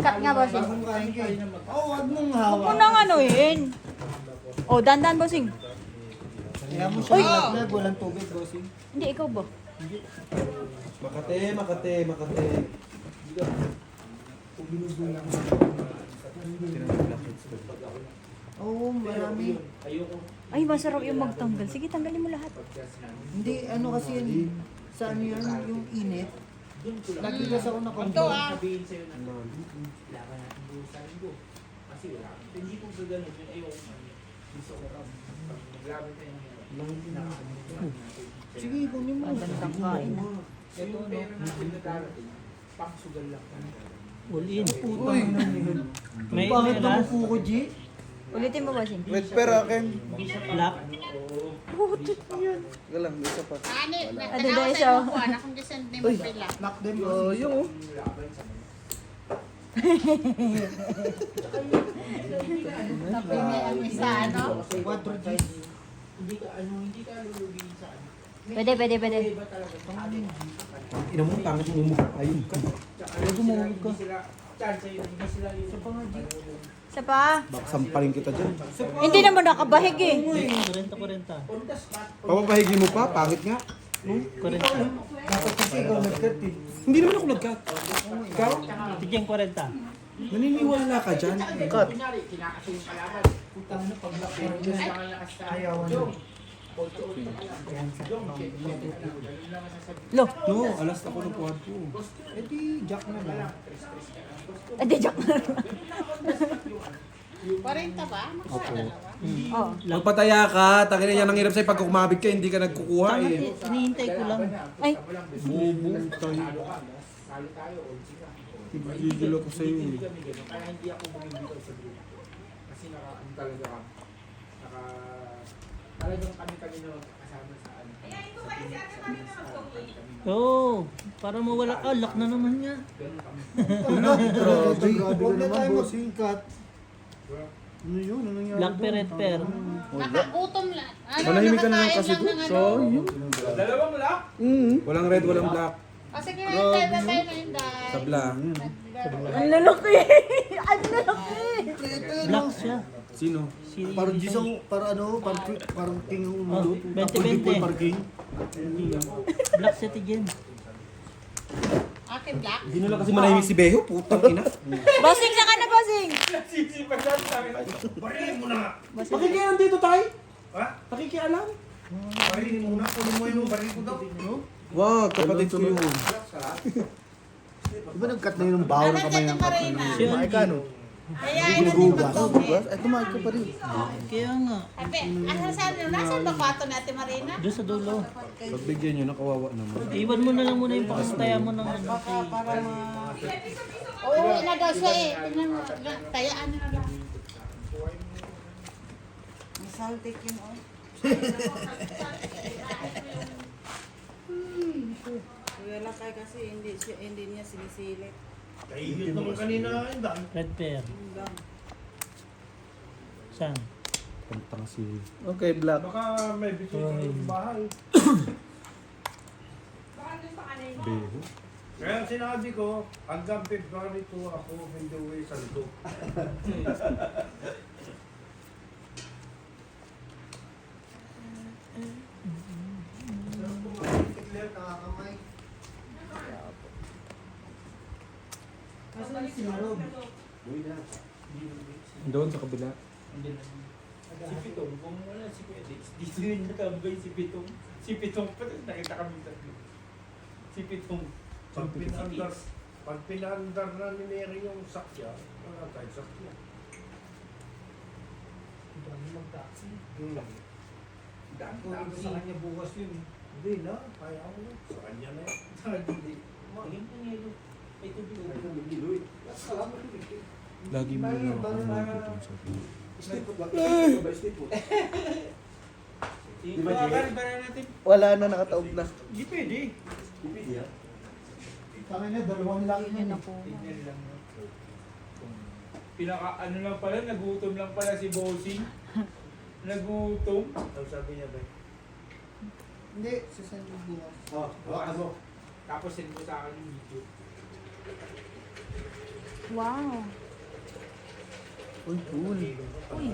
Cut nga, bossing. Oo, wag mong Huwag hawak. mo nang anuhin. Oh, dandan, bossing. Kaya mo siya nalaglag, walang tubig, bossing. Hindi, ikaw ba? Makate. Oo, marami. Ay, masarap yung magtanggal. Sige, tanggalin mo lahat. Hindi, ano kasi yun, sa ano yan, yung init. Lagi kasi ako nakontrol. Sabihin sa'yo na kailangan natin buhusan ko. Kasi wala. Hindi kung sa ganun yun, ayoko man yun. Gusto ko ram. Maglaban tayo ng Sige, kunin mo. Magandang kain na. Ito, no? Pera natin na darating, pangsugal lang. All-in. Uy, May bakit ilas, nabuko ko, G? Ulitin mo, bossing. Wait, pero akin. black. Teka lang, isa pa. Ano daw isa? Lock them, Oh, bossing. yung oh. Quadro G. Hindi ka lulubihin sa ano. Pwede. Iba talaga. Ina mo, pangit mo mo. Ayun ka. Tsaka hindi sila, chance yun, hindi sila yung Isa pa. Baka sampalin kita dyan. Hindi naman nakabahig eh. 40. on the spot. Papapahigin mo pa, pangit nga. 40. Dapat kasi ikaw nag-cut eh. Hindi naman ako nag-cut. Ikaw? Tigyan 40. Naniniwala ka dyan. Cut. Kunyari, kinakaso yung kalaban. Putang na, pag-lock Pero mo just yan. lang ang lakas tayo. Ayaw mo. Jong, 8-8 pa lang. Jong, ganun lang ang sasabihin. Lo. No, alas ako ng quad ko. Eh di, jack na lang. Adi, Jack. 40 ba? Oh. Magpataya ka, tangin na yan ang hirap sa'yo pag kumabit ka, hindi ka nagkukuha eh. Hinihintay ko lang. Ay. Bubu tayo. Salo tayo, odds ka. Gigil ako sa'yo eh. Hindi kami ganun. Kaya hindi ako bumibitaw sa grupo. Kasi ano talaga ka. Talagang kami na kasama sa ano. Oo, para mawala ka. Lock na naman nga. Grabe, huwag na tayo mag-cut. Ano yun? Ano nangyari Black per red per. Nakagutom lang. Manahimik ka na lang kasi doon. So, yun. Dalawang lock? Walang red, walang black. Kasi kinahintay na tayo na hinday. Sabla. Ang lalaki. Ang lalaki. Black siya. Sino? Si Parang gisang, parang king ng mundo. 20-20. Parking. Black siya tigyan. Akin black. Hindi na lang kasi manahimik si Beho, putang ina. Bossing, saan ka na, bossing? Sisipan siya sa akin. Barilin mo na nga. Pakikialam dito tayo. Ha? Pakikialam. Barilin mo na. Kunin mo yung baril ko daw. Wag, kapatid ko yun. Di ba nag-cut na yun ng bawal Ano kamay dyan ng yung Marina? Si Andy. Kaya yun yung magtong. Ay, tumahay ka pa rin. Kaya nga. Ape, nasaan ba kwarto ni Ate Marina? Doon sa dulo. Pagbigyan nyo, nakawawa naman. Iwan mo na lang muna yung pakastaya mo ng ano. Oo, na daw siya eh. Tingnan mo. Tayaan na lang. Masaltik yun oh. Wala kay kasi hindi niya sinisilip. Kaihit naman kanina. Red pair. Saan? Pantang si... Okay, black. Baka may bito sa bahay. Beho. Kaya sinabi ko, hanggang February 2 ako hindi uwi sa luto. Nasaan si Marob? Doon sa kabila. Si Pitong, kung wala si Pwede, dito yung nakabay si Pitong. Si Pitong, pati nakita kami tatlo. Si Pitong. Pag pinandar na ni Mary yung sakya, wala tayo sakya. Dami mag-taxi. Dami taxi. Sa kanya bukas yun. Hindi na, kaya ako na. Sa kanya na yun. Hindi. Tingin ko niya yun. Ay, tubig. Lagi mo na ako nagputong sa Wala na, nakataob na. Hindi pwede. Tangin na, dalawang laki na yun. Tingnan lang. Pinaka ano lang pala, nagutom lang pala si Bossing. Nagutom. Ang sabi niya ba? Hindi, sasend mo bukas. Ano? Tapos send mo sa akin yung video. Wow. Uy, cool. Uy.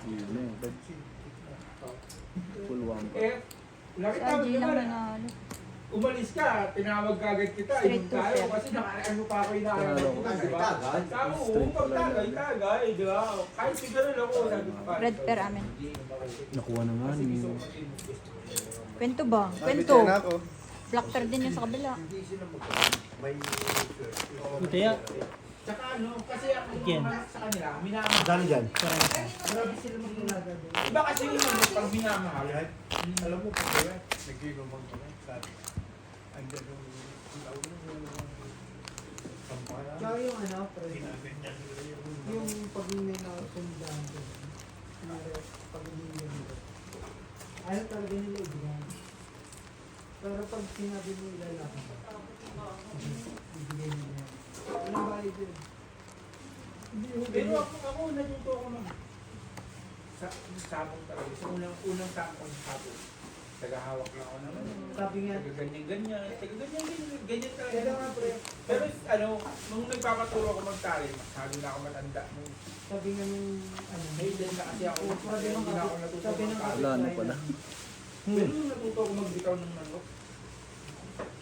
Yun na yun. Full one. Eh, Si laki RJ tawag lang naman. nanalo. Umalis ka, tinawag ka agad kita, Straight yung to tayo, fair. kasi nakaano pa ako inaano Ano? kita, di ba? Sabi ko, tagay, di ba? Kahit siguro lang ako, sabi ko pa. Red pair amin. Nakuha na nga ni. Kwento ba? Kwento. ako. Black pair din yun sa kabila. Kaya, Tsaka ano, kasi ako Again. mga sa kanila, minamahal. Dali dyan. Grabe sila mag-ulaga doon. Iba kasi yung ano, pag minamahal, alam mo, pag kaya, nag-inuman kami, sabi, andyan yung sampayan. Tsaka yung ano, pre, yung pag may nakasundan ko, pag hindi ganito, ayaw talaga nila ibigay. Pero pag sinabi mo ilalaki, ibigay nila yan. Walang bayad yun. Pero ako natuto ako ng sabong talaga. Sa unang sabong sabong. Tagahawak lang ako naman. Sabi nga, Ganyan-ganyan. Ganyan kaya talaga. nga pre, Pero ano, nung nagpapaturo ako mag-talent, masyado na ako matanda. sabi nga nung, ano, May edad na kasi ako. sabi ng Hindi na ako natuto sabi ng mag-talent. Wala na pala. Pero nung natuto ako magbitaw ng manok,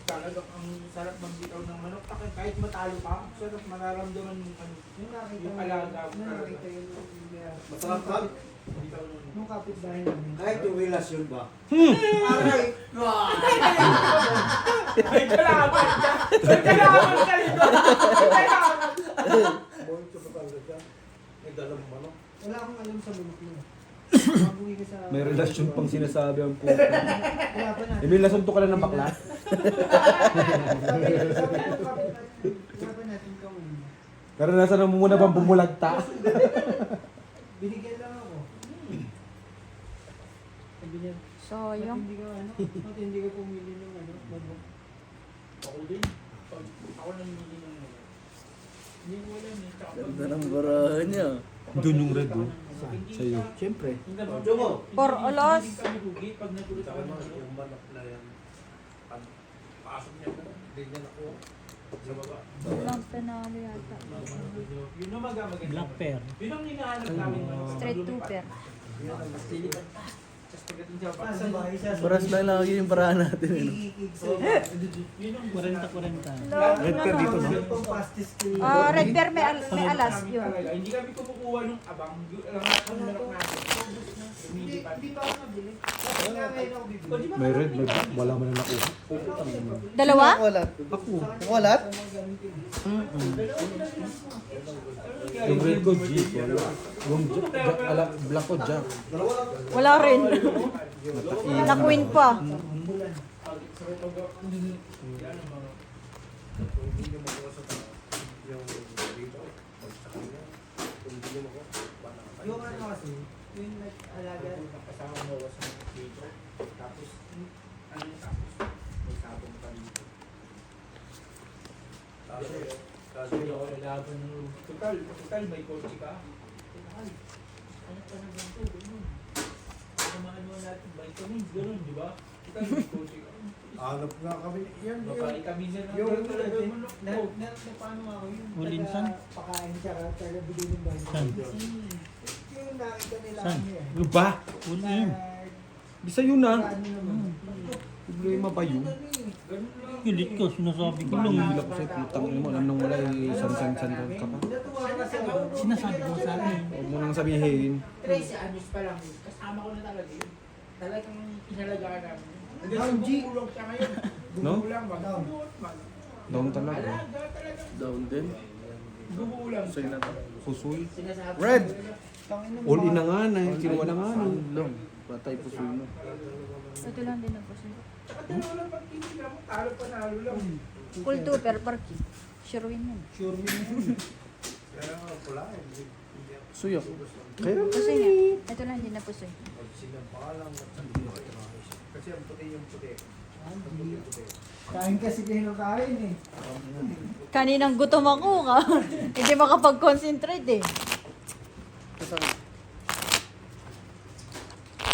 talagang ang sarap magbitaw ng manok. Kahit matalo ka, sarap mararamdaman yung ano, yung nakita yung mo, alaga mo yung talaga. nakita yun, Masarap ka? Bitaw ng nung kapitbahay namin. Kahit yung relasyon ba? Aray! May kalaban ka! May kalaban ka rito! May kalaban! Boy, ito ba talaga? May dalang manok. Wala akong alam sa bulok mo. Mabuhi ka sa... May relasyon pang sinasabi ang puto. Kaya pa natin. Emil, nasunto ka lang ng bakla? Kaya pa natin kung Pero nasa na muna bang bumulagta? binigyan lang ako. Sabi niya, "Ba't Sayang. hindi ka ano? Ba't hindi ka pumili ng ano? Bago?" Ako din. Ako namimili ng mga. Hindi ko alam eh. Tsaka pag- Ganda ng barahan niya. Doon yung red, oh. Sa'yo. Siyempre. For alas. Hindi kami lugi pag natulog ako ng ano. Yung manok na yan. Pasok niya na. Hindi niya nakuha. Sa baba. Walang panalo yata. Yun ang maganda. black pair. Yun ang hinahanap namin. Straight two pair. Tapos pagdating sa Ah, sa bahay siya. Paras lang lagi yung barahan natin. Eh, no? Ikikig sa... Yun ang 40-40. Red pair dito, no? Yung pang pastis ko yun. Red pair may alas namin yun. talaga. Hindi kami kumukuha ng abang. Ang lahat ng manok natin. Hindi Lumilipat. hindi pa ako nabili. Kasi nga ngayon ako bibili. O, di ba May red, may black. Wala mo na nakuha. Dalawa? Walat. Walat? Yung red ko, Jeep. Wala. Yung black ko, Jack. Wala rin. Nakwin pa. Yung ano kasi, yung nag-alaga. Kasama mo ako sa dito. Tapos, ano yung tapos? May sabong pa dito. Pero ako lalaban ng total, may kotse ka. Total, ano pa na ganito, ganun. Samahan mo natin vitamins, ganun, di ba? Total, may kotse ka. Hanap nga kami. Yan, Mapaitamins na Yung talaga manok na, mo. na, paano ako yung Ulinsan? pakain tsaka taga bigay ng bahay. San? Yung nakita nila San? ano eh. Ano ba? Full in. Bisa yun na. Ano naman. Problema ba yun? Ganun lang. Kilit ko, sinasabi ko lang. Hindi ko sa'yo, putang mo. Alam nang wala yung san-san-san ka pa. Natuwa ka kasi ako. Sinasabi ko sa akin. Huwag mo nang sabihin. 13 anyos pa lang, kasama ko na talaga yun. Talagang inalagaan namin. Down, Hanggang G. bumulong siya ngayon. No? Bumulang, magbubuot man. Down talaga. Alaga talagang Down din. bumulang Sa'yo na to. Pusoy. Sinasabi Red! ko talaga, Tangina mo. All in na nga na. Kinuha na nga na. Long. Patay po suyo na. Ito lang din ang puso. Tsaka dalawa lang pag tinila mo, talo panalo lang. Full two pair parky. Sure win yun. Sure yun. Kaya nga pala. Suyo. Kaya Pusoy nga. Ito lang din na pusoy. Sinampalang at kasi ang puti yung puti. Kain kasi kayo ng kain eh. Kaninang gutom ako ka. Hindi makapag-concentrate eh. Kasama.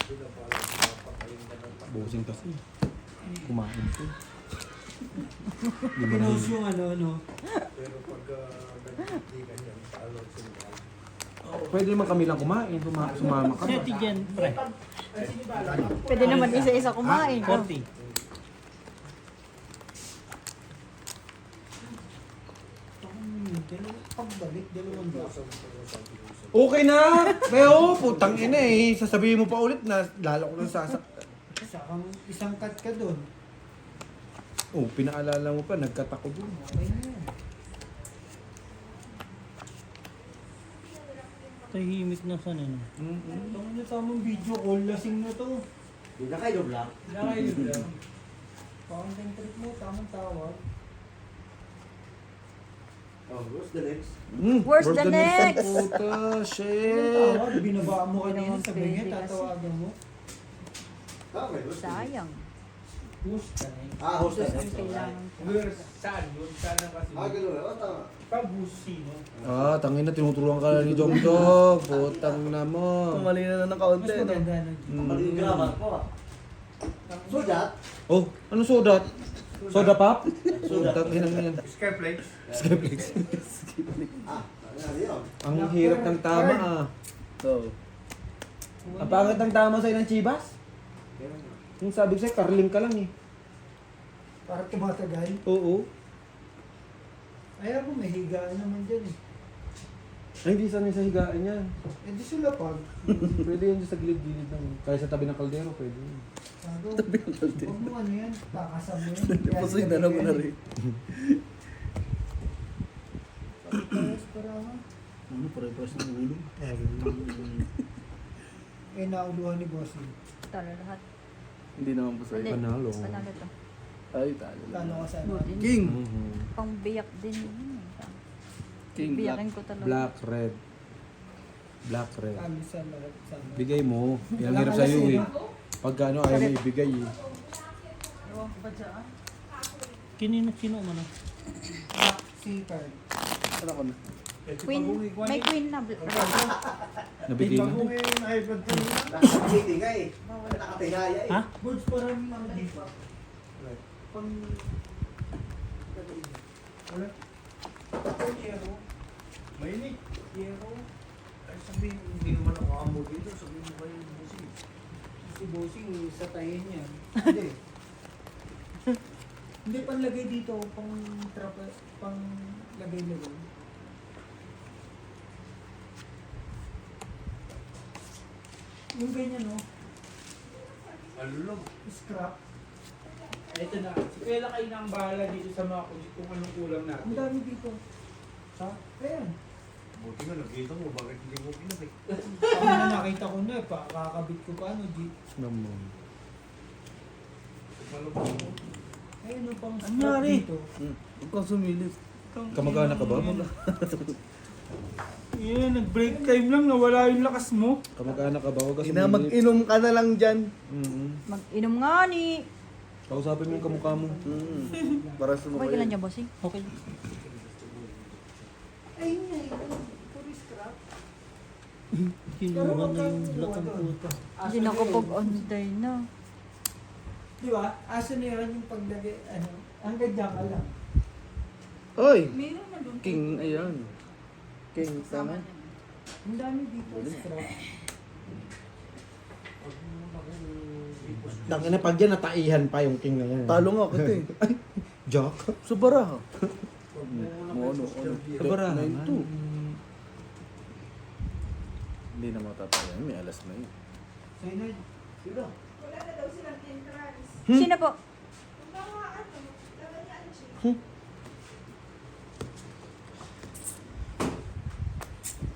Sinampalang mapakaling na ng Busing kasi. Kumain ko. Di mo Pinost na yung ano. Pero pag nag-hindi ka niyan, talo sila. Pwede naman kami lang kumain. Sumama ka. Seti dyan, pre. Pwede naman isa-isa kumain. 40. Pagbalik, dalawang baso. Okay na! Pero putang ina eh. Sasabihin mo pa ulit na lalo ko nang sasak. Isang cut ka doon. Oh, pinaalala mo pa. Nagkat ako dun. Okay na yan. Tahimik na sa nino. Ang na tamang video call, lasing na to. Hindi na kayo lang. Nakayod lang. Paundang trip mo, tamang tawag. Oh, what's the next? Where's the next? Puta, Anong shit. tawag? Binabaan mo kanina, sabi nga, Pwede kasi. tatawagan mo. Okay, what's the next? Sayang. Push ka na eh. Who's the Ang next? kailangan ko. Where, saan yun? Saan ang kasi? Ganun. Tama. Pabusino. Tangin na tinuturuan ka na ni Jong Jong. Putang na mo. Tumali na ng kaunti, Mas no? maganda na Mali yung grammar ko So that, Oh, ano soda? Soda pop? Putang ina yan. Skyflex. Skyflix. ano yun? Ang hirap ng tama ah. So, Ang pangit ng tama sa'yo ng chibas? Yung sabi ko sa'yo, karling ka lang eh. Para tumatagal. Oo. Ay ako, may higaan naman dyan eh. Ay, hindi sanay sa higaan yan. Eh di sulapag. Pwede yan sa gilid-gilid ng... Kaya sa tabi ng kaldero, pwede yun. Sago, huwag mo ano yan, takasan mo yan. pusoy na lang mo na rin. Tapos para nga. Ano, pare-pares ng ulo. Eh, nauluhan ni Bossing. Talo lahat. Hindi naman po Hindi. sa'yo. Panalo. Panalo to. Ay, talo Talo lang. ka sa Buti. King! Pang biyak din yun. King Black. Biyakin ko talaga. Black, red. Black, red. Kami sa lahat. Sa Bigay mo. Yan ang hirap sa'yo eh. Pagka ano, ayaw mo ibigay eh. Ewan ko ba dyan? Sino mo na? Black sea card. Ano ko na? Queen. May queen na. Red. Nabigay mo. Nakakiti nga eh. Nakatingaya eh. Ha? Birds parang ano dito. Pang... Wala. Yero. Mainit. Yero. Ay, sabihin, hindi naman ako amo dito. Sabihin mo kayo yung musik. Si Bossing, sa tayo niya. Hindi. Hindi, panlagay dito. Pang trapa, pang lagay-lagay. Yung ganyan, no? Alulog. Scrap. Ito na. Si Kuya kayo na ang bahala dito sa mga kung anong kulang Ang natin. dami dito. Sa? Ayan. Buti nga, nakita mo. Bakit hindi mo pinabik? Ako na nakita ko na, kakabit ko pa, ano, G. Naman. Malubog mo. Ayun, no, pang scrap Anyari? dito. Huwag kang sumilip. Kamag-anak ka ba? Yeah, nag-break time lang. Nawala yung lakas mo. Kamag-anak ka ba? Huwag ka Ina, sumilip. mag-inom ka na lang dyan. Mag-inom nga ni. Kausapin mo yung kamukha mo. Para Okay sumukay. ka lang dyan, bossing? Okay. Ayun nga, yun. Puro scrap. Kinuha na yung black ang puta. Hindi na ako pag-on-day na. Di ba? Aso na yun yung paglagay, ano, hanggang dyan ka lang. Oy! Meron na doon. King, ayan. King, tama. Ang dami dito, scrap. Tangin na pag yan, nataihan pa yung king na yan. Talo nga kita eh. Jack. Sa baraha. Mo Ano? Sa barahan. 9-2. Hindi na matatayan. May alas na yun. Sa'yo na, Sino? Sino po?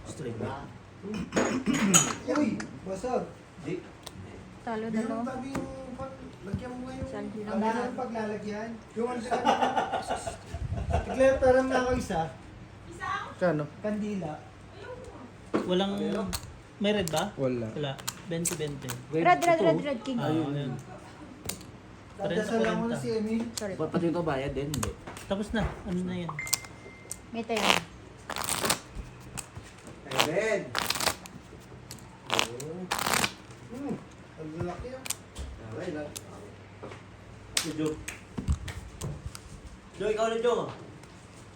Straight na. uy, basag. Di. Talo Yung dalawa. tabi yung lagyan mo ngayon. Saldi lang Ang na. ganun paglalagyan. Yung ano sa Naglatarang na ako isa, Kano? kandila. Walang... May red ba? Wala. Wala. 20-20. Red king. Ah, ayun. Dadasal lang ko na si Emil. Sorry. Pati ito bayad din, hindi. Tapos na. Ano na yun? May tayo. Amen. Ang lalaki ah. Jo, ikaw na, Jo.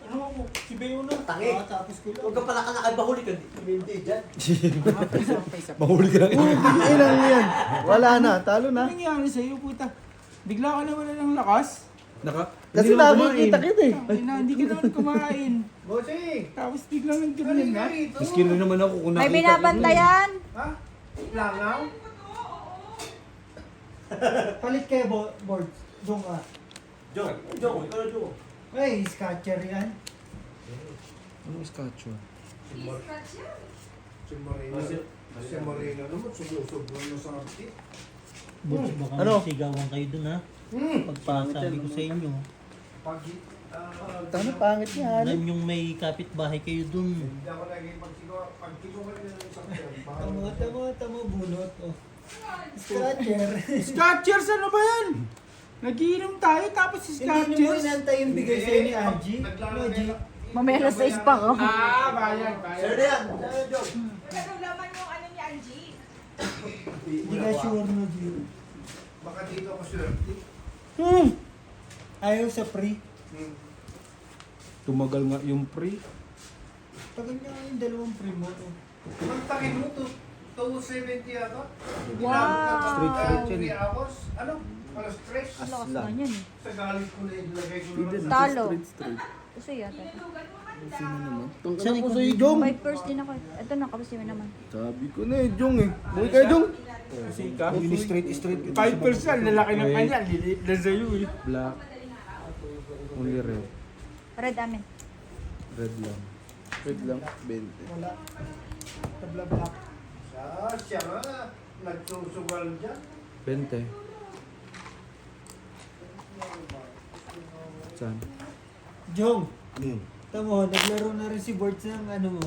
Ano ako? Si Beo na. Tangi. Tapos ko lang. Huwag ka pala nakakabahuli ka. Hindi dyan. Mahuli ka lang. Ilang yan. Wala na. Talo na. Ano nangyari sa'yo, puta? Bigla ka nawala ng lakas? Kasi nakikita kita eh. Ay na, hindi ka naman kumain. Bossing! Tapos biglang Ano nagkaroon nga na. rito? Miskino naman ako kung May nakita. binabantayan. Ha? Langaw? Palit kayo, board. Doon ka. Jo, Jo, ikaw na, Jo. Ay, scotcher yan. Anong scotch yun? Si Marina. Si Marina naman, sumusubro na sa arte. Boss, baka Ano? sigawan kayo dun ha. Pagpasabi ko sa inyo. Pag... Tama, pangit yan. Alam yung may kapitbahay kayo dun. Hindi ako naging pagsigaw. Pagsigaw ka na ng isang Tama, bunot. Oh. Scotcher. Scotchers, ano ba yan? Nagiinom tayo tapos si Scotchers. Hindi mo inantay yung bigay sa'yo ni Angie. Naglalagay na... Mamaya alas 6 pa ko. Bayan. Sir na yan. Jo. Pero laman yung ano ni Angie. Hindi ka sure na, G. Baka dito ako sir. Ayaw sa free. Tumagal nga yung pre. Tagal niya yung dalawang free mo. Oh. Ang takin mo to. 270 yata? Wow. Straight yan 3 hours? Ano? Para stress? Ang lakas nga niyan eh. Sa galit ko na ilagay ko na. Talo. Kasi yata. Saan ikaw? Jong. 5 first din ako. Ito na, kapos naman naman. Sabi ko na eh, Jong eh. Buhay kayo, Jong. Sika. Yung straight. 5%, lalaki ng kanya. Lilit na sa'yo eh. Black. Only red. Red amin. Red lang. Wait lang, 20. Wala. Tabla black. Siya nga. Nagsusugal dyan. 20. Saan? Jong, tamo, naglaro na rin si Borts ng ano mo.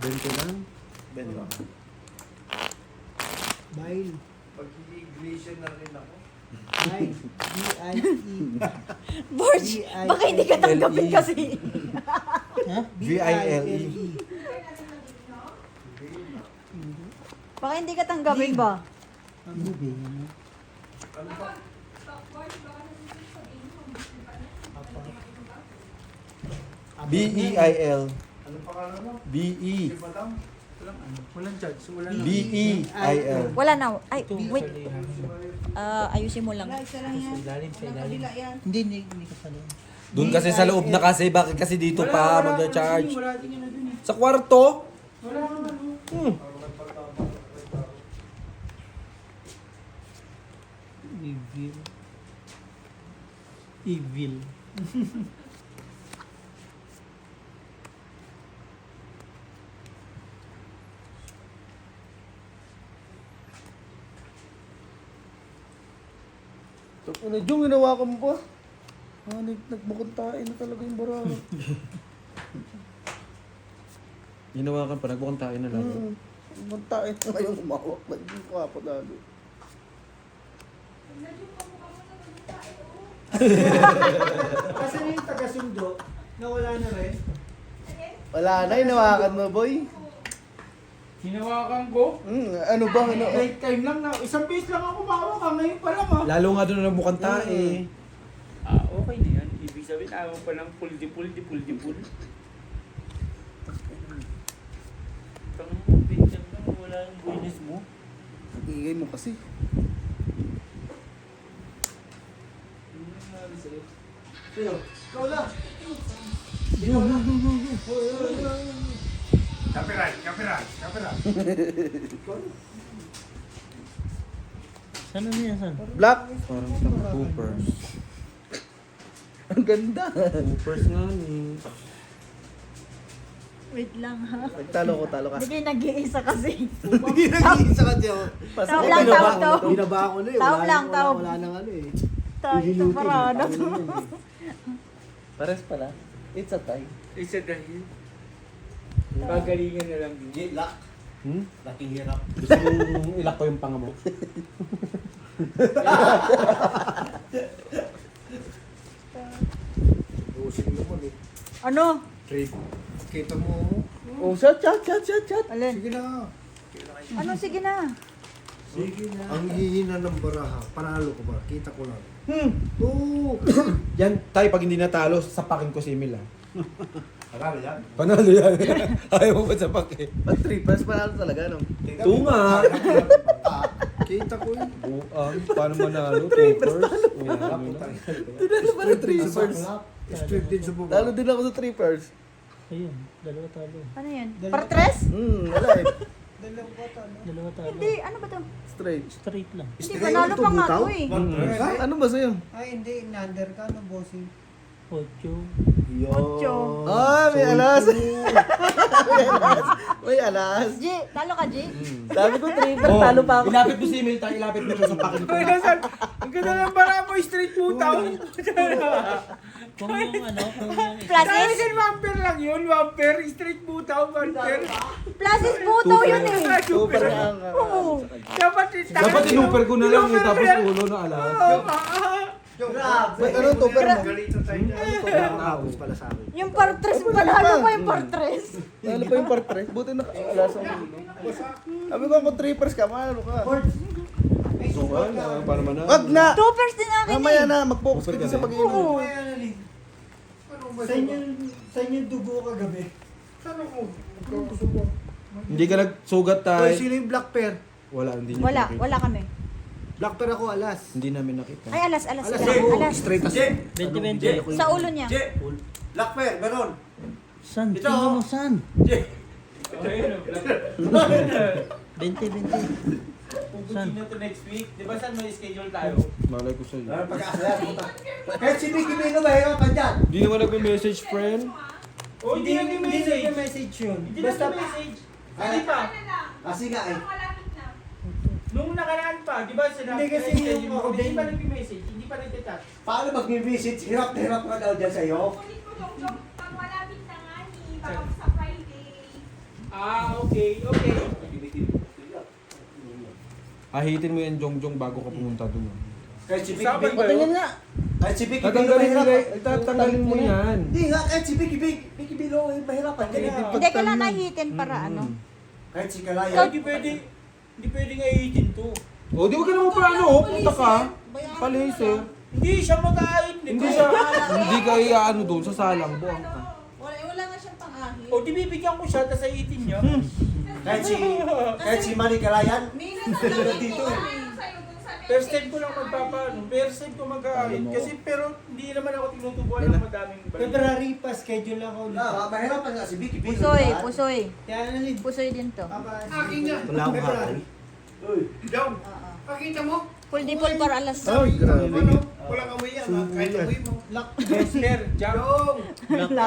20 lang? 20 lang. Bile. Pag-i-iglesia na rin ako. Bile. B-I-E. Borge, baka hindi ka tanggapin kasi. Ha? B-I-L-E. Baka hindi ka tanggapin ba? Ano ba yun? Ano pa? B-E-I-L. Ano pangalan mo? B-E. Si Madam? Walang charge. Wala na. B-E-I-L. Wala na. Ay, wait. Ayusin mo lang. Wala, isa lang yan. Ilalim, sa Walang ilalim. kabila yan. Hindi ka pala. Doon kasi sa loob na kasi, bakit kasi dito pa mag-charge? Wala din yun na dun eh. Sa kwarto? Wala naman. Evil. Evil. Ano, Jong, hinawakan mo pa? Nagbukod tayo na talaga yung baraha. Hinawakan pa, nagbukang tayo na lang. Nagbukod tayo na ngayon umawak. Hindi ko ako lalo. Kasi na yung taga-sundo, nawala na rin. Wala na, hinawakan mo, boy. Hinawakan ko. Ano ba? Ano? Break time lang na. Isang piece lang ako mawak ka. Ngayon pa lang ha. Lalo nga doon na nagbukang tayo. Okay na yan. Ibig sabihin, ayaw pa ng puldi-pul. Tangang mo, bigyan lang. Wala yung buwinis mo. Ingay mo kasi. Ano nangyari sa'yo? Sino? Ikaw lang. Copyright. Saan na yan? Saan? Black. Parang siyang Coopers. Ang ganda. Coopers nga ni. Wait lang ha. Talo ka. Hindi kayo nag-iisa kasi. Hindi nag-iisa ka dyan. Taob lang, taob. Binaba ko na eh. Taob lang, taob. Wala nang ano eh. Tayo ito parada to. Pares pala. It's a tie. Isa dahil. Pagalingan na lang din. Laking hirap. Gusto mong ilak ko yung panga mo? Busing naman eh. Ano? Trade. Kita mo. Oh, shot. Alin? Sige na. Ano? Sige na. Sige na. Ang hihina ng baraha, panalo ko ba? Kita ko lang. Oo. Yan, tayo pag hindi natalo, sapakin ko si Emil ah. Panalo yan? Panalo yan. Ayaw mo ba sapakin? Pag 3 pers, panalo talaga, no? Ito nga. Kita ko yun. Paano manalo? Papers? Tinalo ba ng 3 pers? Straight din sa baba. Talo din ako sa 3 pers. Ayun, dalawa talo. Ano yun? Partres? Wala eh. Dalawa talo. Hindi, ano ba to? Straight. Straight lang. Hindi, panalo pa nga to eh. Ano ba sa'yo? Ay, hindi. Nander ka, no, bossing. 8. Ocho. Ah, may alas. May alas. G, talo ka, G? Sabi ko 3 pers, talo pa ako. Ilapit mo si Emil, tayo ilapit mo siya, sapakin ko. Ang ganda ng bara mo, straight putaw. Kung yung ano, kung yung Plasis? Bumper lang yun, bumper. Straight putaw, bumper. Plasis puto yun eh. Super nga nga. Oo. Dapat Dapat inuper ko na lang eh, tapos ulo na alas. Ba't ano to, pero mo? Galito tayo dyan. Nakakos pala sa akin. Yung partres, panalo pa yung partres. Talo pa yung part 3. Buti na alas ang ulo. Sabi ko kung 3 pers ka, manalo ka. So, paano man na? Wag na! Toppers din akin Mamaya eh. na, mag-focus ka din sa pag-inom. Oo. Ano ba Sa inyo dugo kagabi. Saan ako? Magkakasubo. Hindi ka nagsugat tayo. Sino yung black pair? Wala, hindi niyo Wala, nakita. wala kami. Black pair ako, alas. Hindi namin nakita. Ay, alas. Alas, Alas. Straight as 20-20. Sa ulo niya. Black pair, meron. San? Tingnan mo, san? 20-20. Pupusin na to next week. Di ba saan may schedule tayo? Malay ko sa'yo. Pagkakasaya, puta. Kahit si Mickey Mino, mahirapan dyan. Hindi naman nagme-message, friend. Oh, hindi Hindi nag-message. message yun. Hindi Basta nag-message. Hindi pa. Kasi nga eh. Nung nakaraan pa, di ba sinabi Hindi kasi schedule yung mo, ako hindi din. pa nag-message, hindi pa nag-chat. Paano mag-message? Hirap na hirap ka daw dyan sa'yo. Ah, okay. Ahitin mo yan, Jongjong, bago ka pumunta doon. Kahit si Vicky Usapan Vicky. ba yun? Kahit si Vicky Vicky Tatanggalin mo mahirapan. tatanggalin mo yan. Hindi nga, kahit si Vicky Vicky Bilo, mahirapan ka na. Hindi ka lang nahihitin para ano. Kahit si Kalaya. Hindi pwedeng ahitin to. O, di wag ka naman pa ano, punta ka. Palaser. Hindi siya mag-aahit. Hindi siya, hindi ka iaano doon, sa salang, buwang ka. Wala nga siyang pang-ahit. O, di bibigyan ko siya, tapos ahitin niya. Kahit si Manny Kalayan. Dito eh. First time ko lang magpapaano. First time ko mag-aahit. Kasi pero hindi naman ako tinutubuan ng madaming balik. February pa, schedule ako ulit. Mahirapan nga si Vicky Bilo. Pusoy, pusoy. Kaya nalid. Pusoy din to. Akin nga. Wala akong hakay. Jom, pakita mo. Full di full para alas. Ay, grabe. Ano? Walang amoy yan. Kahit amoy mo. Lock. Wrestler, jump. Jom. Wala.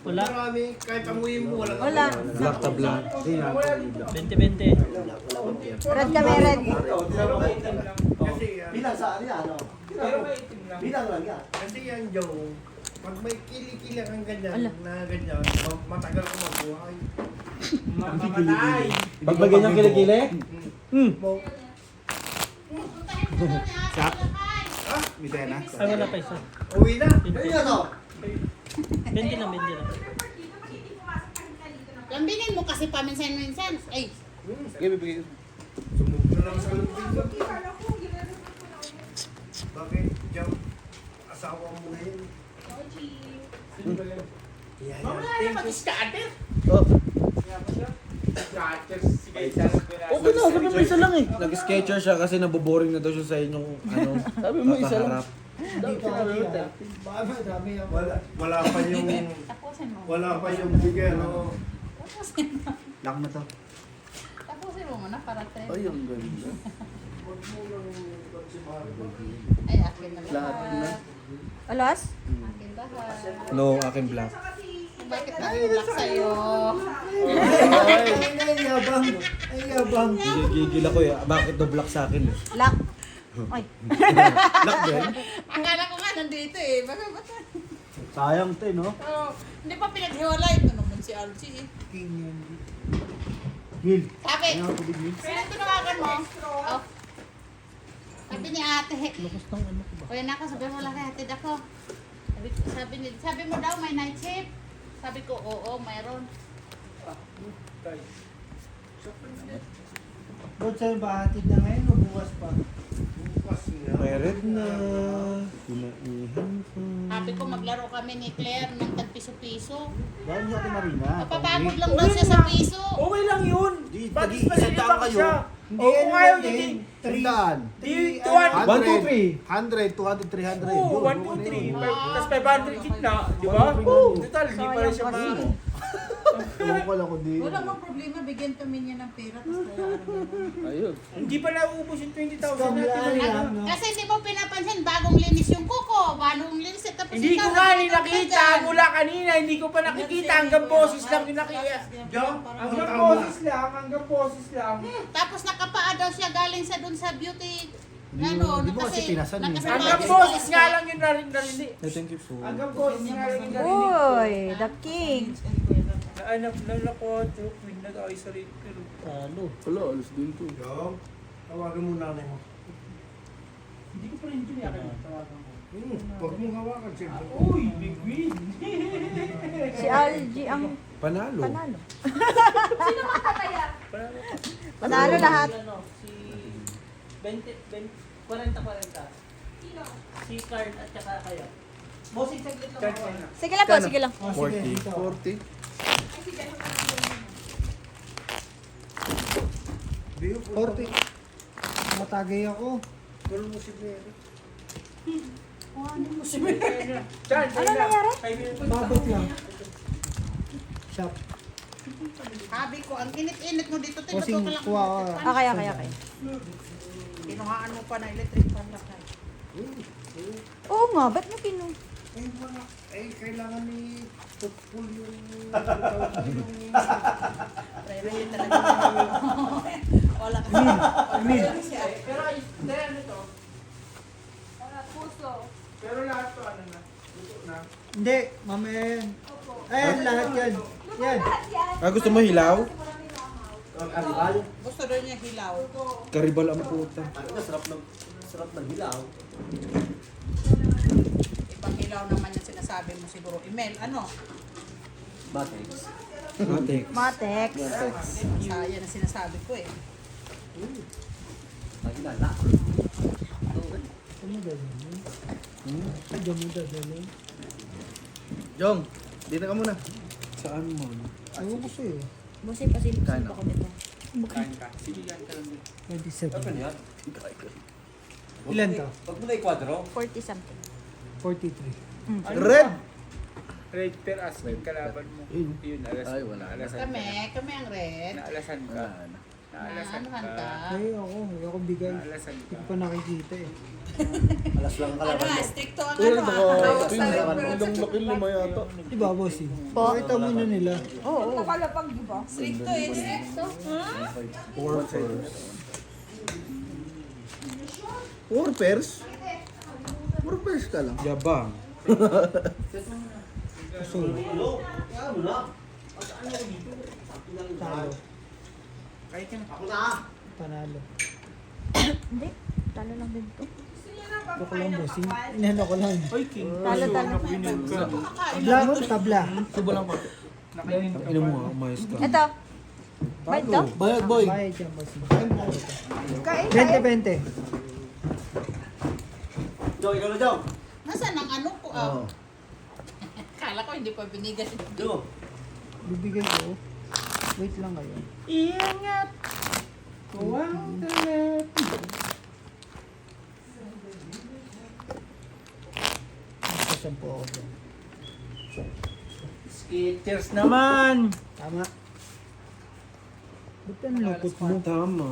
Marami. Kahit amoy mo, walang Wala. Black ta black. Wala dito. 20-20. Red kami, red. Pero maitim lang. Kasi yan. Bilang sa ano yan, ano? Pero maitim lang. Bilang lang yan. Kasi yan, Joe. Pag may kilikili kang ganyan, Ala. na ganyan, matagal ka mabuhay. Mamamatay. Pag ba ganyan kilikili? Mitena. Ay, wala pa isa. Uwi na. Ayun yan, oh. 20 lang, 20 lang. Lambingin mo kasi paminsan-minsan. Ay, Sige, bibigay. Sumugod na lang sa lupin. Bakit? Jom, asawa mo na yun. Mamaya na mag-scatter. Oh, Scatter. Sige, isa. okay na, sabi mo isa lang eh. Nag-sketcher siya kasi naboboring na daw siya sa inyong ano. Sabi mo isa lang. kakaharap. Hindi pa kami. Baka madami ako. Wala pa yung... Tapusin mo. Wala pa yung bigyan, no? Lock na to. tapusin mo muna para trend. Ay, ang ganda. Ay, akin na Lahat na. Alas? Akin lahat. No, akin black. Bakit akin black sa'yo? Ay, yabang. Ay, yabang. Gigigil ako eh. Bakit do black sa akin eh? Lock. Ay. Black din? Akala ko nga nandito eh. Baka ba? Sayang to, no? Oh, hindi pa pinaghiwalay. Ito naman si Archie eh. King yan. Gil. Sabi, sino tinawagan mo? Oh. Sabi ni ate, Lukas ng ano ko ba? kuya na ako, sabi mo lang hatid ako. Sabi mo daw may night shift. Sabi ko, oo, mayroon. Ba't sa'yo ba hatid na ngayon o bukas pa? Bukas niya. May red na. Pinaihan ko. Sabi ko maglaro kami ni Claire ng tag-piso-piso. Dahil niya kay Marina. Mapapagod lang daw siya sa piso. Okay lang yun. Di, Bakit tagi- isang pa daan kayo. siya? Hindi, O kung ayaw niya, di. Tandaan. Di, 200. 1, 2, 3. 100, 200, 300. Oo, 1, 2, 3. Tapos 500 gitna. Di ba? Total, di pa rin siya Sayang ma... Ewan ko lang kung di. Wala mang problema, bigyan kami niya ng pera. Tapos kaya Ayun. Hindi pa nauubos yung 20,000 Scam natin. lang Marina. yan, no? Kasi hindi mo pinapansin, bagong linis yung kuko, bagong linis. Tapos Hindi ko ikaw, nga nakikita ka nakita dyan. mula kanina, hindi ko pa nakikita hanggang boses lang yung nakita. Hanggang boses lang. Tapos nakapaa daw siya galing sa dun sa beauty. Di mo- di mo kasi pinasan eh. Hanggang boses nga lang yung narinig. Thank you po. Hanggang boses nga lang yung narinig. Uy, the king. Naanap lang ako, Queen, nag-isolate pero... Talo. Wala, alas din to. Yung, tawagan mo nanay mo. Hindi ko pa rin tinawagan ko. Huwag mong hawakan siya. Uy, big win! Si Algie ang Panalo. panalo. Sino makakaya? Panalo lahat. Ano, si 40-40. Sino? Si Card at saka kayo. Bossing saglit lang ako. Sige lang po, sige lang. Oh, sige, 40. dito. 40. Ay, si Jess, Biyo, 40. Matagay ako. Tulong mo si Mary. Ano nangyari? Babot lang. Shop. Sabi ko, ang init-init mo dito, Posing tinuto ka lang. kuha ko. Okay, okay, okay. Kinuhaan mo pa na electric fan na kayo. Oo nga, ba't mo kinu... Kailangan ni Tutpul yung... Pre-ready talaga. Wala ka. Emil. Pero, ano to? puso. Pero lahat to, ano na? Luto na. Hindi, mamaya yan. Ayan, lahat yan. Yan. Lahat yan. Ah, gusto mo hilaw? Marami na ako. Gusto daw niya hilaw. Karibal ang puta. Sarap ng hilaw. Ibang hilaw naman yung sinasabi mo siguro. Email, ano? Batex. Matik. Matex. Yan ang sinasabi ko eh. Pagilala. Ano gagawin? Ay, dyan mo dadalhin. Jong, dito ka muna. Saan mo? Ayaw ko sa'yo. Busi pa sila Kano? ko nito. Kain ka. Sige, kain ka lang din. 27. yan? Ilan to? Pag mo na i-quadro. 40 something. 43. Ano Red! ba? Red per as yung kalaban mo. Yun, alas. Ay, wala. Alasan Kami ang red. Naalasan ka. Naalasan Anuhan ka. ka. Ay, ako bigay. Naalasan Hindi ka. ko pa nakikita eh. Alas lang ang kalaban mo. Stricto ang Uy, ano baka ah. ilang laki lima yata. Diba, bossing? Po. Pakita mo na nila. Oo. Nakalapag, di ba? Stricto eh. Stricto. 4 pairs? 4 pairs ka lang. Yabang. Puso. Talo. Kahit yung Panalo. Hindi. Talo lang din to. Gusto niya na Ito ko lang, pag-final bossing. kapal. Inano ko lang. Oy, king. Talo, talo. Tabla mo, tabla. Suba lang pa. Nakainin Ang ina mo nga, umayos ka. Ito. Bait to? Bayad, boy. Bayad yan, bossing. Kain, kain. 20-20. Jong, ikaw na Jong. Nasaan ang ano ko? Oo. Kala ko hindi pa binigay. Jong. Bibigay ko. Wait lang kayo. Ingat! Huwag talat. Magsasampo ako dyan. Skitters naman! Tama. Ba't ang lungkot mo? Tama.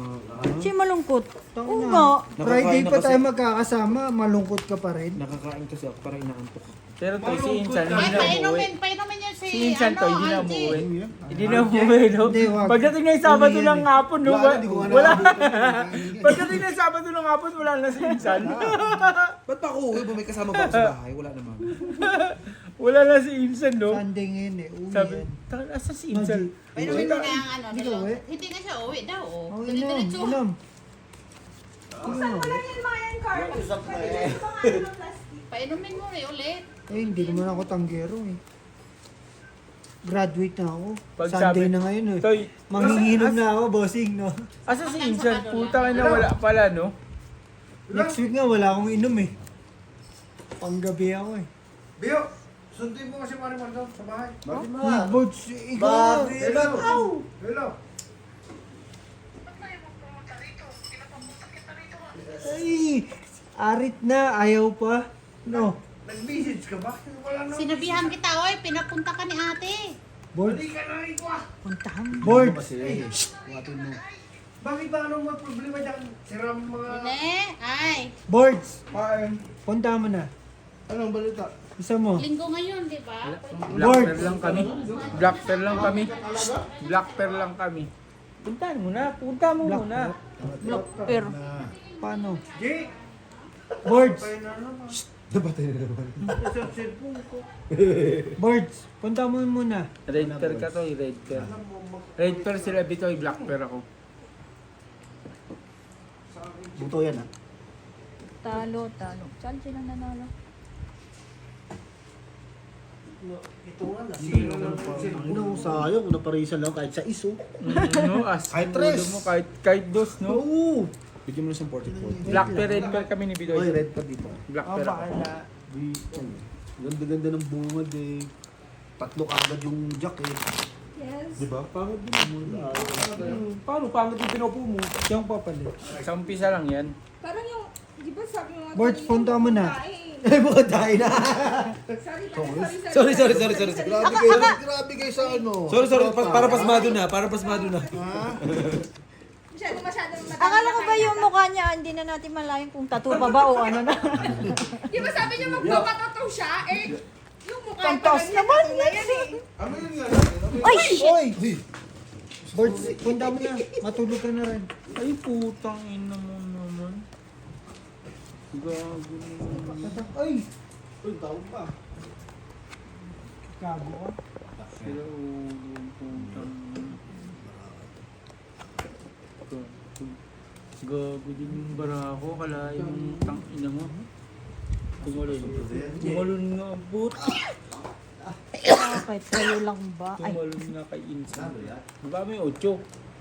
Siya malungkot. Tama Oo na. nga. Friday Nakakain na pa kasi. tayo magkakasama, malungkot ka pa rin. Nakakain kasi ako para inaantok ako. Pero to, si Insan, Ay, hindi na umuwi. painumin yun si, Si Insan to, hindi na Angie. umuwi. Hindi na umuwi, no? Hindi, wag. Pagdating na yung Sabado Uwi yan ng eh. hapon, no? Wala, hindi ko nga Wala. nakabot. Pagdating na yung Sabado ng hapon, wala na si Insan. Ba't pa ako uwi? Ba may kasama ba ako sa bahay? Wala naman. Wala na si Insan, no? Sunday ngayon eh, uwi Sabi, yan. taka, asa si Insan? Painumin mo na ang ano. Hindi ka uwi? Hindi na siya uwi daw. Oh. Oh, inom, Diretso. inom. Buksan mo lang yan mga yan, Carl. Usap na Pwede eh. yung mga ano ng plastic. Painumin mo ulit. Eh, hindi naman ako tanggero eh. graduate na ako. Pag Sunday sabi- na ngayon eh. Toy, Manghihinom na ako, bossing, no? asa si Insan? Puta ka na wala pala, no? Next week nga, wala akong inom eh. Panggabi ako eh. Bio, sundin mo kasi Marimar doon sa bahay. Bakit Uy, Bods, ikaw. Hello. Hello. Ay, arit na, ayaw pa. No. Nag-message ka ba? Wala na. Sinabihan kita, oy, pinapunta ka ni ate. Boards, Hindi ka na ito ah. Puntahan. Boards. Bakit ba anong may problema dyan? Sira mo mga... Hindi, ay. Boards, Paen. punta mo na. Anong balita? Isa mo. Linggo ngayon, di ba? Black pair lang kami. Black pair lang kami. Black pair lang kami. Puntahan mo na. Punta mo muna. Pero, Paano? Jay! Boards, Paen na naman. Nabatay na naman. Sa cellphone ko. Boards, punta mo muna. Red pair ka to, red pair. Red pair sila Bitoy, black pair ako. Buto yan ah. talo. Saan sila nanalo? Ito nga na. Ano, sayang. Naparisa lang kahit sa iso. No, as Kahit ulo tres. mo, kahit dos, no? Oo. Bigyan mo na siyang 44. Black pair, red pair kami ni Oy, Bitoy. red pa dito. Black Oh, pair ako. bakala. Dito. Ganda-ganda ng bungad eh. Tatlo kagad yung jack eh. Diba? Pangit din. Paano? Pangit yung pinupo mo? Siyang papalit. Sa umpisa lang yan. Parang yung, di ba sabi mo nga Boards, kanina, punta mo na. Ay, mga dahil na. Sorry. Grabe kayo sa ano. Sorry. Para pasmado na. Masyadong Akala ko ba yung mukha niya, hindi na natin malayan kung tattoo pa ba o ano na. Di ba sabi niya magpapatato siya? Eh, yung mukha Pantos naman! Ano yun nga? Ay, shit! Oy! Boards, punta mo na. Matulog ka na rin. Ay, putang ina mo naman. Gago naman. Ay! Uy, tawag pa. Kago ka. Sila ulo, putang ina. Gago din yung barako, kala yung tang ina mo. Tumalon nga, but. Bakit? Kayo lang ba? Ay, Tumalon nga kay Insan. Di ba may 8?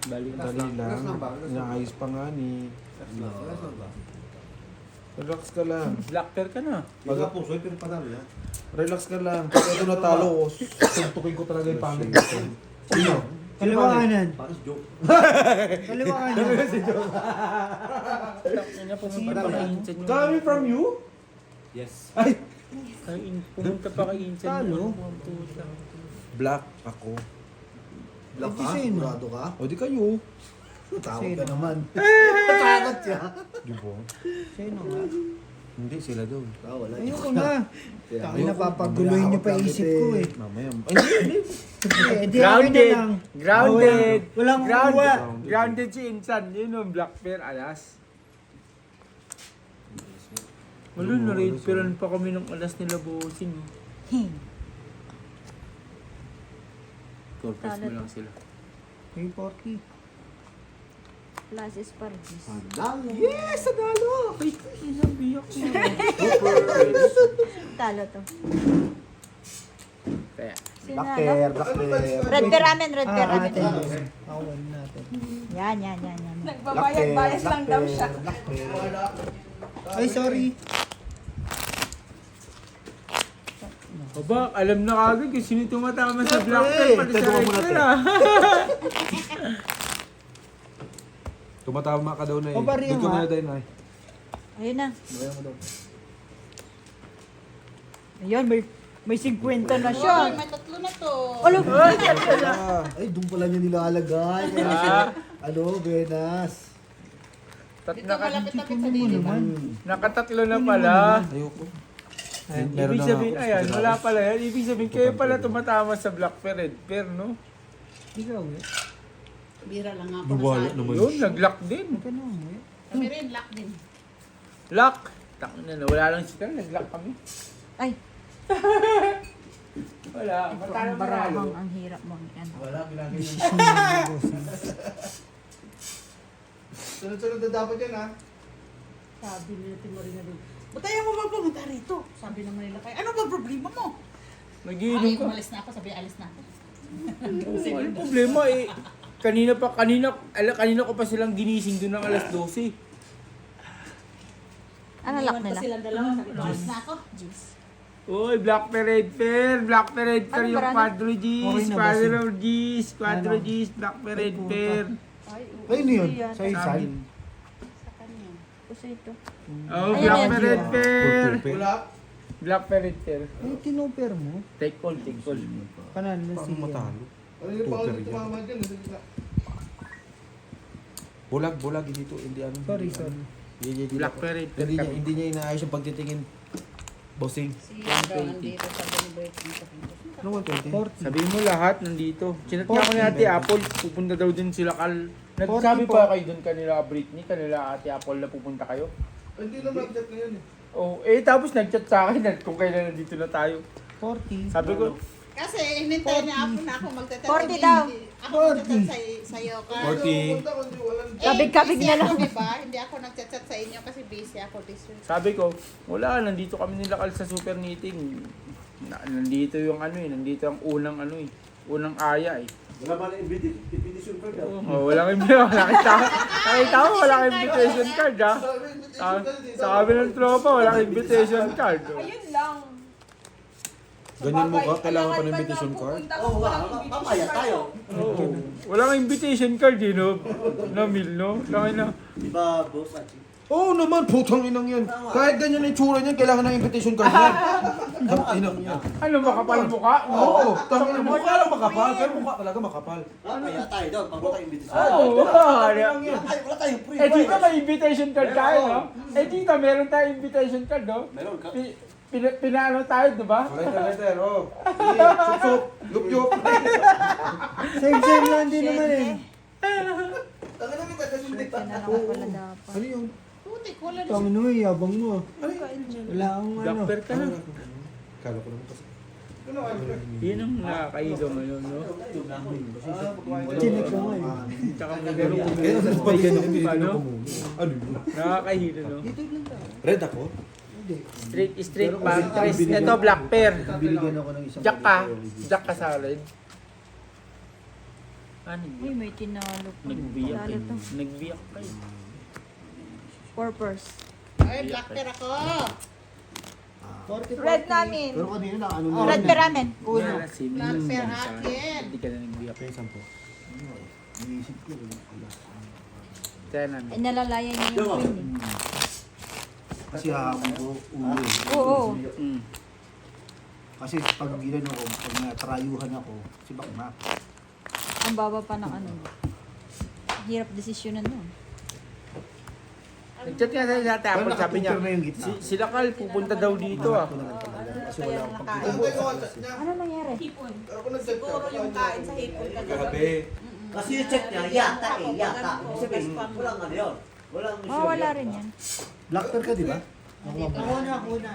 Bali Dali lang. Inaayos pa nga ni. Relax ka lang. Black pair ka na. Baga po, soy, pero panalo yan. Relax ka lang. Pag ito natalo ko, suntukin ko talaga yung pangit ko. Sino? Kaliwa kanan. Paano joke? Kaliwa kanan. Ina, pumunta pa kay Insan yung... Coming from you? Yes. Ay! Pumunta pa kay Insan Talo? yung... Putang. Black ako. Black ka? Hindi sino. Sigurado ka? O di kayo. Tawag ka naman. Takot siya. Di ba? Sino nga? Hindi, sila daw. Wala. Ayoko na. Taki na papaguloy niyo pa isip ko eh. Mamaya. Ay, hindi. Eh, di akin na lang. Grounded! Walang Grounded! kuha. Grounded si Insan. Yun yung black pair, alas. Wala, na-raid pairan pa kami ng alas nila bossing. Corpus mo lang sila. Hey, Porky. Plus Espargis. Dalo. Yes! Sadalo! Ay, inabiyak mo. Talo to. Kaya, Black Sinalo? pair, black pair. Red pair amin, red pair amin. Atin. Awan natin. Yan. Nagbabayad-bayas lang daw siya. Black pair. Ay, sorry. Aba, alam na kagad kung sino tumatama sa black pair pati sa taguan red mo pair natin. ah. Tumatama ka daw na eh. O, bari Doon ka nga. na tayo na eh. Ayun na. Bayan mo daw. Ayun, may 50 na Oy, siya. may tatlo na to. Alo, Ay, doon pala niya nilalagay. Ah. Ano, Venas? Dito malapit-lapit sa dili. Nakatatlo na pala. Ayoko. Ibig sabihin, ayan, wala pala yan. Ibig sabihin, kayo pala tumatama sa black pair, red pair, no? Ikaw eh. Bira lang nga Duwala pala naman. Yun, nag-lock din. Ikaw naman eh. Kami rin, lock din. Lock! Tako na, wala lang sila, nag-lock kami. ay, Wala, ito matalo ang maralo. barahang ang hirap mo. Yan. Wala, ginagawa. Decision ng bossing. Sunod-sunod na dapat yan ha. Sabi nila Timorina din. Ba't ayaw mo magpumunta rito? Sabi naman nila kaya, ano ba problema mo? Ay, Nagiinom ka. umalis na ako, sabi alis na ako. Ang problema eh. Kanina ko pa silang ginising doon ng alas 12. Ano lock nila? Juice na ako. Uy, Black Parade Fair! Black Parade Fair Ano yung ba, Quadro Okay G's! na ba Quadro G's! Quadro Ano? G's! Black Parade Ay, Fair! Ayun yun, sa Sa isan. amin. Sa kanya. Kasi ito. Oh, Ayan, Black ayan. Parade Fair! Wala. Black Parade Fair. Ay, tinoper mo. Take all, take all. Kanan na Paano siya. matalo? Ano yung Tutor paulit yan. tumama dyan? Sa gitna. Bulag dito. Hindi ano. Sorry, sorry. Black Parade Fair. Hindi niya inaayos yung pagtitingin. Bossing. Si Daw nandito sa breaking sa pinto. Ano 120? Sabihin mo lahat nandito. Chinat nga ako ni 40. Ate Apple, pupunta daw din sila Kal. 40 Nagsabi po. pa kayo doon kanila Britney, kanila Ate Apple na pupunta kayo. Hindi na mag-chat ngayon eh. Oh, tapos nag-chat sa akin kung kailan nandito na tayo. 40. Sabi ko, Kasi hinintay niya ako na ako magtatat. 40 daw. Ako magtatat sa'yo. 40. Pupunta kundi walang Kabig-kabig busy na lang. ako, diba? Hindi ako nagchat-chat sa inyo kasi busy ako this week. sabi ko, wala, nandito kami nila Kal sa super meeting. Nandito yung nandito ang unang unang aya eh. Wala ba na invitation card daw? Oh, walang invitation. Nakita mo, walang invitation card ha. Sabi ng tropa, walang invitation card. Oh. Ayun lang. Ganyan mo ka? Kailangan pa ng invitation card? Oo nga, mamaya tayo. Oo. Walang invitation card eh, no? Namil, no? Laki na. Di ba, boss Achi? Oo naman, putang inang yan. Kahit ganyan ang itsura niyan, kailangan ng invitation card yan. Inang yan. Ano, makapal mukha? Oo, tangin na mukha lang makapal, pero mukha talaga makapal. Mamaya tayo doon, pag wala invitation. Oo. Wala tayong free. Eh, dito may invitation card tayo, no? Eh, dito meron tayong invitation card, no? Meron ka? Pinano tayo, di ba? Letter, oh. Sige, sup-sup, yup-yup. Same lang din naman eh. Tangin na kita kasi hindi. Tinanong pala dapat. Ano yun? Putik, wala na Tangin mo, yabang mo. Wala akong ano. Black ka na. Kala ko naman kasi. Ano Alfred? Yun ang nakakaiga ngayon, no? Chinik ko nga eh. Tsaka may ganun. Kaya naman May ganun hindi pa, no? Ano yun? Nakakahilo, no? Red ako? Straight pantries. Ito, black pair. Binigyan ako ng isang Jack ka. Jack ka salad. Ano Ay, may tinalo pa. Nagbiyak Lalo to. Nagbiyak ka eh. Purpose. Ay, black pair ako. Red namin. Pero kanina na ano Red per ramen. Una. Si Black pair akin. Hindi ka na nagbiyak. Kaya sampo. Iniisip ko. Kaya namin. Ay, nalalayan niya yung queen eh. Kasi hahapon ko ulo. Oo. Mm. Kasi pag ginano ko, pag natrayuhan ako, si Bakmak. Ang baba pa ng ano. Hirap desisyonan nun. Nag-chat nga sa Ate Apple, sabi niya, na yung gitna. sila Kal, pupunta daw dito ah. Kasi wala akong pag Ano tayo ang chat niya? Ano nangyari? Hipon. Ako nag-chat ka. Siguro yung kain sa hipon Gabi. Kasi yung check niya, yata eh, yata. Ibig sabihin, walang ano yun. Walang Mawala rin yan. Black pearl ka, di ba? Ako na.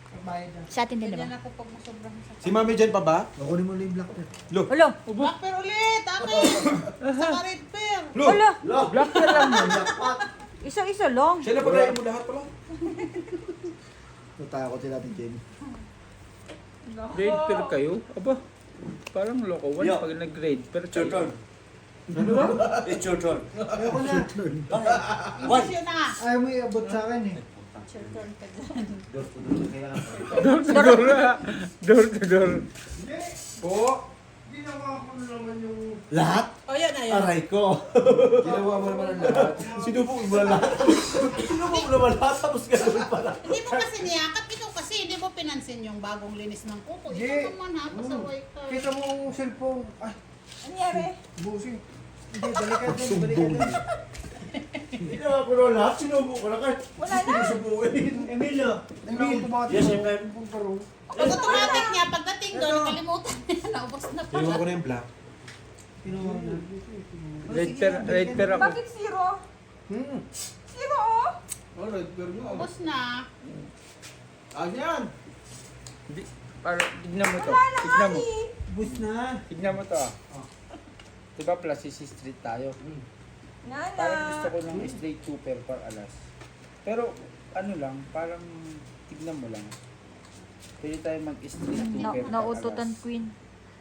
Pagbayad na. Sa atin din Ganyan diba? ako pag masobrang sa Si Mami dyan pa ba? Nakunin mo na yung black pearl. Ulo! Black pair ulit, akin. Saka red pair. Ulo! Black pair lang yun. Isa-isa lang. Siya na pagayin mo lahat pala. Natakotin natin, Jenny. Grade pair kayo? Aba, parang loko. One Yo. pag nag-grade pair kayo. It's your turn. Ayoko na. English yun na. Ayaw mo iabot sa akin eh. Your turn ka dyan. Door to door na. Door to door. Po, ginawa ko na naman yung... Lahat? O yan na yan. Aray ko. Ginawa mo naman ang lahat. Sinubok mo na lahat. Sinubok mo naman lahat, tapos gano'n pala. Hindi mo kasi niyakap. Ikaw kasi hindi mo pinansin yung bagong linis ng kuko. Hindi. Ikaw naman ha, pasaway ka. Kita mo yung cellphone. Ay, Ano nangyari? busing. Hindi, balikan na. Ginawa ko na lahat, sinubok ko na kahit. Wala na. Sinusubukin. Emilio. Emilio, tumating. Yes, Emil. Punta ro. Pag automatic niya, pagdating doon, nakalimutan niya, naubos na Ginawa pala. ko na yung black. Kinuha na. Red pair ako. Bakit zero? Hmm. Zero oh. Oh, red bear mo. Ubos na. Agyan! Hindi, para, tignan mo to. Tignan mo. Bus na. Tignan mo to ah. Diba plus street tayo? Parang gusto ko ng straight 2 pair per alas. Pero ano lang, parang tignan mo lang. Pwede tayo mag-straight 2 pair per Naututan alas. queen.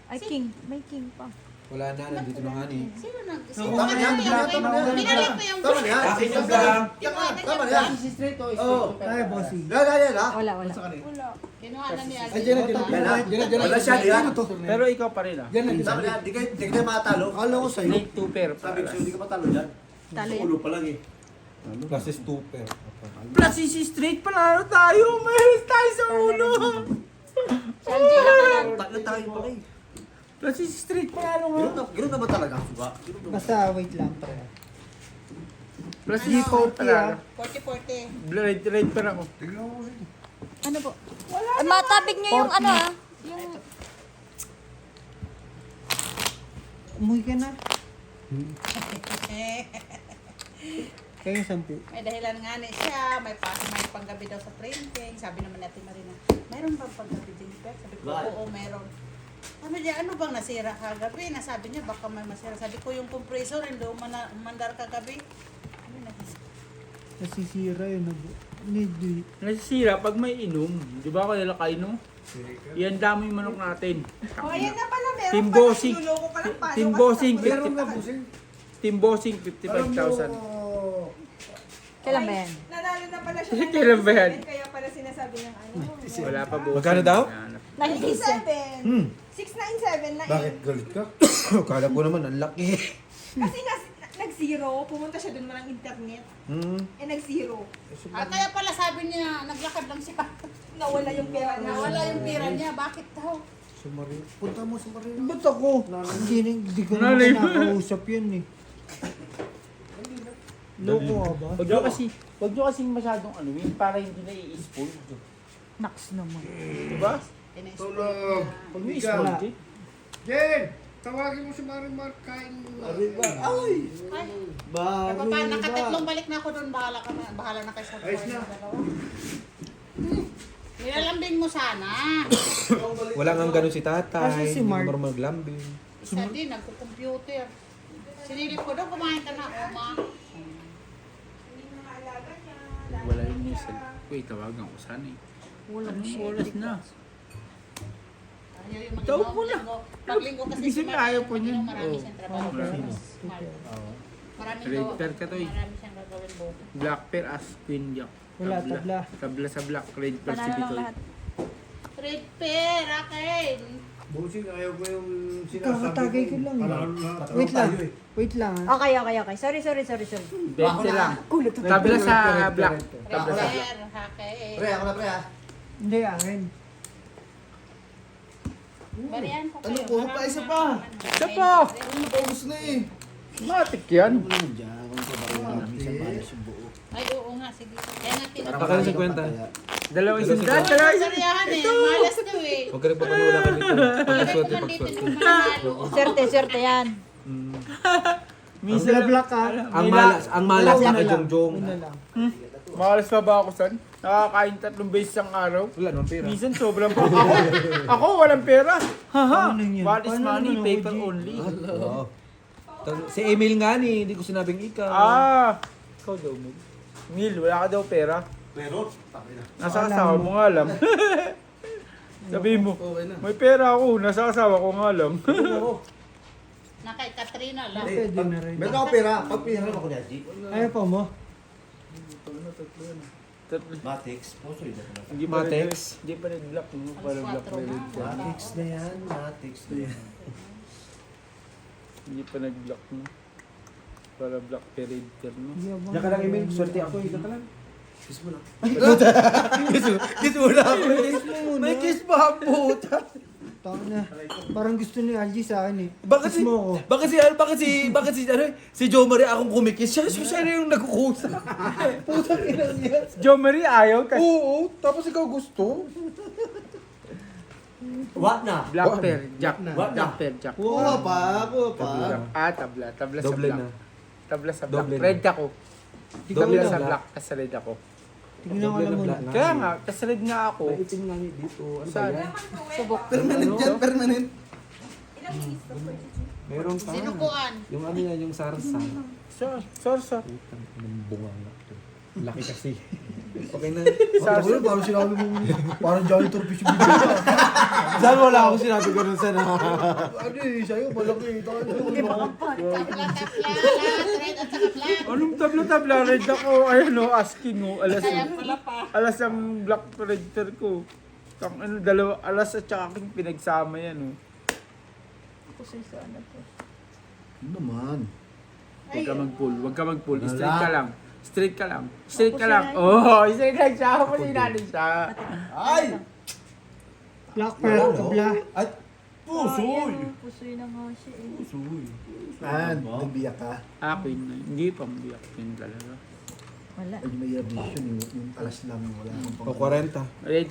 Ay, king. May king pa. Wala na, nandito na nga ni. Sino Tama na yan, tama na yan. Binalik ko yung Tama na yan. Akin yung lang. Tama na yan. Oo. Ay, bossy. Yan, ha? Wala. Kinuha na ni Alvin. Ay, dyan na. Wala siya, yan. Pero ikaw pa rin ah. Tama na yan, di kayo matalo. Kala ko sa'yo. Snake tuper. Sabi ko sa'yo, di ka matalo dyan. Talo yan. Ulo pa lang eh. Plus is super. Plus is straight panalo tayo. Mayroon tayo sa ulo. Sanji na yan. Tatlo tayo pala eh. Plus is straight panalo nga. Ganoon na ba talaga? Suga? Basta wait lang, pre. Plus is 40 panalo. 40-40. Red pa ako. Tignan mo rin. Ano po? Ay, matabig niyo yung ano ah. Yung... Umuwi ka na. Kayo 10. May dahilan nga ni siya, may panggabi daw sa printing. Sabi naman natin Marina, mayroon bang panggabi din,Per? Sabi ko, oo, mayroon. Ano niya, ano bang nasira kagabi? Nasabi niya, baka may masira. Sabi ko, yung compressor, hindi umandar kagabi. Ano na? Nasisira yun. Hindi. Nasisira pag may inom. Di ba kayo kainom? Yan dami yung manok natin. Oh, ayan na pala, meron Team pa. bossing. Niloloko ka lang, paano Team ka- bossing. Meron na busing. Team bossing, Alam mo, 55,000. Kailan ba yan? Nanalo na pala siya. ng Kailan ba yan? 97, Kaya pala sinasabi ng ano. Wala pa bossing. Magkano daw? 97. 697 na bakit eh. galit ka? Kala ko naman, ang laki. Kasi nag-zero, pumunta siya dun walang internet. Nag-zero. Kaya pala sabi niya, naglakad lang siya. Nawala yung pera niya. Nawala yung pera niya. Bakit daw? Sa Marina. Punta mo sa Marina. Ba't ako? Hindi ko naman Nanay mo. nakakausap yun eh. Loko ka ba? Wag nyo kasing masyadong ano yun, para hindi na i-spoil. Naks naman. Diba? Tulog. Pag may Ikaw. spoil din. Jen! Tawagin mo si Marimar kain mo. Arriba. Ay! Ay, Bari nakatatlong balik na ako doon. Bahala na kayo sa Ayos na. Nilalambing mo sana. Wala nga ganun si tatay. Kasi si Hindi Mark. marunong maglambing. Isa din, nagko-computer. Sinilip ko daw, kumain ka na, Oma. Wala yung nisal. Uy, tawagan ko sana eh. Walang Anong share. oras na? Ayaw yung mga Tao ibang po na. linggo. Paglinggo kasi Gising si na, Mark, ayaw po niyan. marami Oo. siyang trabaho. Maraming Red gawa. pair ka to eh. Marami siyang gagawin bukas. Black pair as queen jack. Wala, tabla. Tabla sa black, red pair si Panalo lang Bitoy. lahat. Red pair, akin. Busing, ayaw ko yung sinasabi Kakatagay ko lang eh. Parang lahat. Wait lang. Wait lang ah. Okay. Sorry. 20 lang. Tabla sa black. Red Tabla sa black. pair, akin. Pre, ako na pre ha. Hindi, akin. Bariyan ko Ano kayo. ko? Pa, isa pa. Isa pa. Ano ba gusto na eh? Matik yan. Ano naman dyan? Kung sa Marina namin sa balas yung buo. Ay, oo nga, sige. Kaya nga Akala tinatawag. sa kwenta. Dalawang Dalawa isang si dalawa. Saryahan eh, malas daw eh. Huwag ka rin papaniwala ka dito. Sabi Pagkaswerte, ko nandito pagswerte. nung manalo. Swerte yan. Minsan Black ah. Ang malas na kay Una Jongjong. lang. Makalas pa ba ako san? Nakakain 3 beses ang araw. Wala naman pera. Minsan sobrang pa. Ako walang pera. Haha. Paano yun? What is Paano money? naman, Paper OG? only. Oo. Si Emil nga ni, hindi ko sinabing ikaw. Ikaw daw mo. Mil, wala ka daw pera. Pero, takin na. Nasa asawa mo nga lang. Sabi mo, Okay na. may pera ako, nasa asawa ko nga lang. Na kay Katrina lang. Pwede na rin. Meron ako pera. Pag pera ako niya, G. Ayaw pa mo? Matix. Puso yun ako. Hindi pa Matex. Hindi pa nag-block mo. Para block na rin ka. Matix na yan. Matix na yan. Hindi pa nag-block mo. Para block period mo. Diyan ka lang Emil, swerte ako. Diyan ka lang. Kiss mo lang. Kiss mo na ako. May kiss pa ang puta. Tama na. Parang gusto ni Algie sa akin eh. Bakit Kiss si, mo ako. si Jo Marie akong kumikis. Siya na yung nagkukusa. Putang ina niya. Jo Marie ayaw kasi Oo, tapos ikaw gusto. What na? black pair, jack. What Jack na? pair, jack. Kuha pa. Kuha pa. Tabla. Tabla sa Doble black. na. Tabla sa black. Doble na. Red ako. Doble Tabla na sa black. black, kasi red ako. Tingnan ko Doble lang na muna. black na. Kaya nga, kasi red nga ako. May itim nga ni dito. Ano ba Saan? yan? Subok. Permanent yan. Permanent. Meron pa. Sinukuan. Yung ano yan, yung sarsa. Sorsa. Putang inang bunga nga to. Laki kasi. Okay na. Parang sinabi mo, parang Johnny Torpes yung bibig. Saan wala akong sinabi ganun sa na? Ano eh, sa'yo, malaki. Hindi makapal. Tabla-tabla, lahat red at saka black. Anong tabla-tabla? Red ako. Ayun o, asking o. Kaya pala pa. Alas ang black printer ko. Kang ano, dalawa, alas at saka aking pinagsama yan o. Kasi sa ano to. Ano naman? Huwag ka mag-pull. Huwag ka mag-pull. Wala. Straight ka lang. Straight ka lang. Straight ka Tapos lang. yan. Oh, straight lang siya. Ako sinali siya. Ay! Black pearl, tabla. Ay! Pusoy! Ayan, pusoy na nga siya eh. Pusoy. Nagbiyak ka. Akin na. Hindi pa mabiyak yun talaga. Wala. Ay, may addition yung alas lang. Wala akong O 40. Red